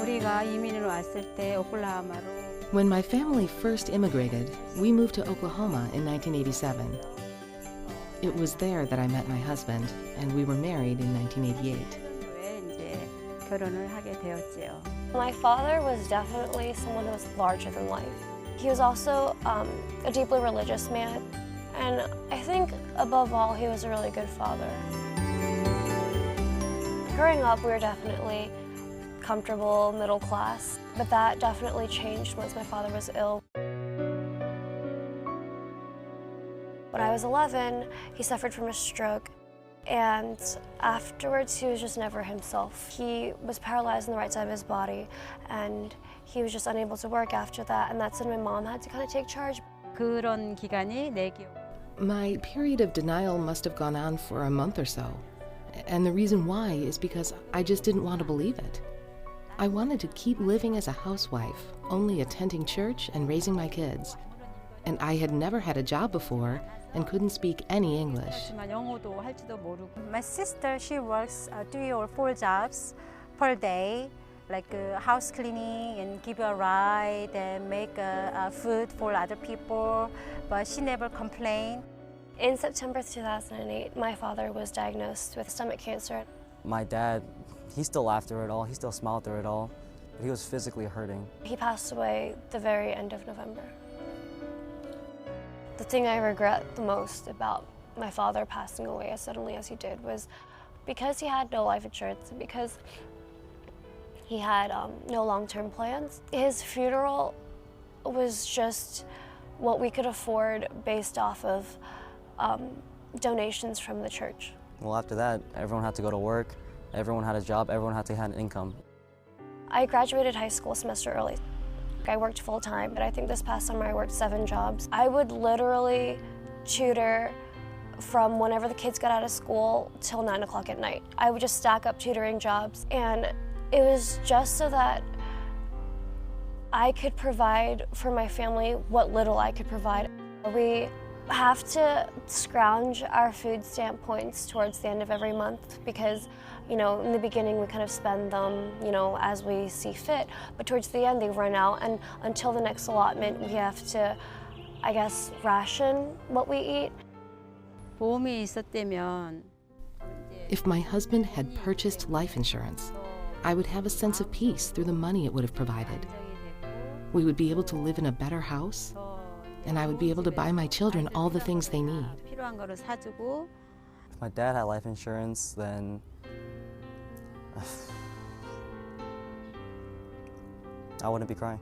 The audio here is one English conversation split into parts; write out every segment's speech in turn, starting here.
우리가 이민을 왔을 때 오클라호마로 When my family first immigrated, we moved to Oklahoma in 1987. It was there that I met my husband, and we were married in 1988. 이제 결혼을 하게 되었지요. My father was definitely someone who was larger than life. He was also a deeply religious man, and I think above all, he was a really good father. Growing up, we were definitely comfortable, middle class, but that definitely changed once my father was ill. When I was 11, he suffered from a stroke, and afterwards he was just never himself. He was paralyzed on the right side of his body, and he was just unable to work after that, and that's when my mom had to kind of take charge. 그런 기간이 내 기억. My period of denial must have gone on for a month or so, and the reason why is because I just didn't want to believe it. I wanted to keep living as a housewife, only attending church and raising my kids. And I had never had a job before and couldn't speak any English. 영어도 할지도 모르고. My sister, she works 3 or 4 jobs per day, like house cleaning and give a ride and make food for other people, but she never complained. In September 2008, my father was diagnosed with stomach cancer. My dad, he still laughed through it all, he still smiled through it all, but he was physically hurting. He passed away the very end of November. The thing I regret the most about my father passing away as suddenly as he did was because he had no life insurance, because he had no long-term plans. His funeral was just what we could afford based off of donations from the church. Well, after that, everyone had to go to work, everyone had a job, everyone had to have an income. I graduated high school a semester early. I worked full-time, but I think this past summer I worked 7 jobs. I would literally tutor from whenever the kids got out of school till 9 o'clock at night. I would just stack up tutoring jobs, and it was just so that I could provide for my family what little I could provide. We have to scrounge our food stamp points towards the end of every month because, you know, in the beginning we kind of spend them, you know, as we see fit, but towards the end they run out, and until the next allotment we have to, I guess, ration what we eat. 보험이 있었다면 If my husband had purchased life insurance, I would have a sense of peace through the money it would have provided. We would be able to live in a better house, and I would be able to buy my children all the things they need. 필요한 거를 사주고. If my dad had life insurance, then I wouldn't be crying.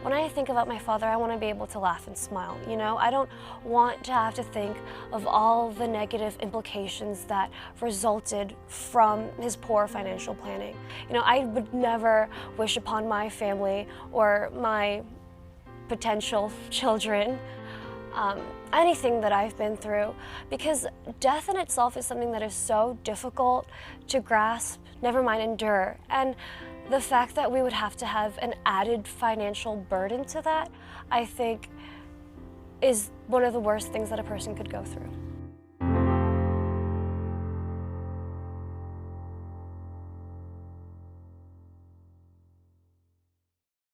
When I think about my father, I want to be able to laugh and smile, you know? I don't want to have to think of all the negative implications that resulted from his poor financial planning. You know, I would never wish upon my family or my potential children anything that I've been through, because death in itself is something that is so difficult to grasp, never mind endure. And the fact that we would have to have an added financial burden to that, I think, is one of the worst things that a person could go through.